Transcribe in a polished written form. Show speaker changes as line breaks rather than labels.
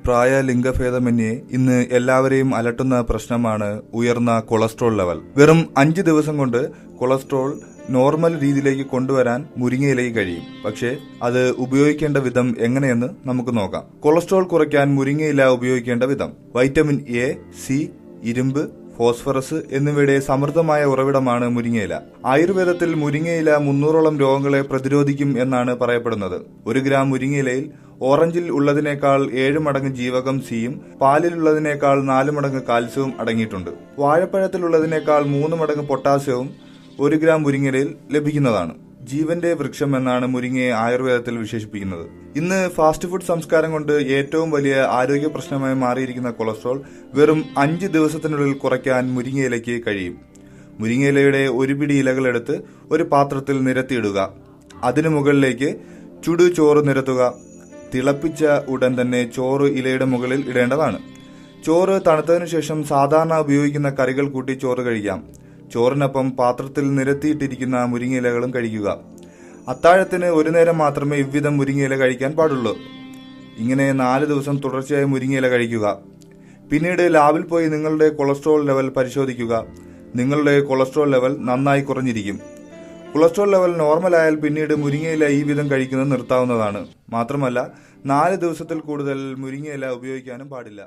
പ്രായ ലിംഗഭേദമന്യേ ഇന്ന് എല്ലാവരെയും അലട്ടുന്ന പ്രശ്നമാണ് ഉയർന്ന കൊളസ്ട്രോൾ ലെവൽ. വെറും 5 ദിവസം കൊണ്ട് കൊളസ്ട്രോൾ നോർമൽ രീതിയിലേക്ക് കൊണ്ടുവരാൻ മുരിങ്ങയിലേക്ക് കഴിയും. പക്ഷേ അത് ഉപയോഗിക്കേണ്ട വിധം എങ്ങനെയെന്ന് നമുക്ക് നോക്കാം. കൊളസ്ട്രോൾ കുറയ്ക്കാൻ മുരിങ്ങയില ഉപയോഗിക്കേണ്ട വിധം: വൈറ്റമിൻ എ, സി, ഇരുമ്പ്, ഫോസ്ഫറസ് എന്നിവയുടെ സമൃദ്ധമായ ഉറവിടമാണ് മുരിങ്ങയില. ആയുർവേദത്തിൽ മുരിങ്ങയില 300ഓളം രോഗങ്ങളെ പ്രതിരോധിക്കും എന്നാണ് പറയപ്പെടുന്നത്. 1 ഗ്രാം മുരിങ്ങയിലയിൽ ഓറഞ്ചിൽ ഉള്ളതിനേക്കാൾ 7 മടങ്ങ് ജീവകം സിയും പാലിലുള്ളതിനേക്കാൾ 4 മടങ്ങ് കാൽസ്യവും അടങ്ങിയിട്ടുണ്ട്. വാഴപ്പഴത്തിലുള്ളതിനേക്കാൾ 3 മടങ്ങ് പൊട്ടാസ്യവും 1 ഗ്രാം മുരിങ്ങയിലയിൽ ലഭിക്കുന്നതാണ്. ജീവന്റെ വൃക്ഷം എന്നാണ് മുരിങ്ങയെ ആയുർവേദത്തിൽ വിശേഷിപ്പിക്കുന്നത്. ഇന്ന് ഫാസ്റ്റ് ഫുഡ് സംസ്കാരം കൊണ്ട് ഏറ്റവും വലിയ ആരോഗ്യ പ്രശ്നമായി മാറിയിരിക്കുന്ന കൊളസ്ട്രോൾ വെറും 5 ദിവസത്തിനുള്ളിൽ കുറയ്ക്കാൻ മുരിങ്ങയിലയ്ക്ക് കഴിയും. മുരിങ്ങയിലയുടെ ഒരു പിടി ഇലകളെടുത്ത് ഒരു പാത്രത്തിൽ നിരത്തിയിടുക. അതിനു മുകളിലേക്ക് ചുടു ചോറ് നിരത്തുക. തിളപ്പിച്ച ഉടൻ തന്നെ ചോറ് ഇലയുടെ മുകളിൽ ഇടേണ്ടതാണ്. ചോറ് തണുത്തതിനു ശേഷം സാധാരണ ഉപയോഗിക്കുന്ന കറികൾ കൂട്ടി ചോറ് കഴിക്കാം. ചോറിനൊപ്പം പാത്രത്തിൽ നിരത്തിയിട്ടിരിക്കുന്ന മുരിങ്ങയിലകളും കഴിക്കുക. അത്താഴത്തിന് 1 നേരം മാത്രമേ ഇவ்விധം മുരിങ്ങയില കഴിക്കാൻ പാടുള്ളൂ. ഇങ്ങനെ 4 ദിവസം തുടർച്ചയായി മുരിങ്ങയില കഴിക്കുക. പിന്നീട് ലാബിൽ പോയി നിങ്ങളുടെ കൊളസ്ട്രോൾ ലെവൽ പരിശോധിക്കുക. നിങ്ങളുടെ കൊളസ്ട്രോൾ ലെവൽ നന്നായി കുറഞ്ഞിരിക്കും. കൊളസ്ട്രോൾ ലെവൽ നോർമലായാൽ പിന്നീട് മുരിങ്ങയില ഈ വിധം കഴിക്കുന്നത് നിർത്താവുന്നതാണ്. മാത്രമല്ല 4 ദിവസത്തിൽ കൂടുതൽ മുരിങ്ങയില ഉപയോഗിക്കാനും പാടില്ല.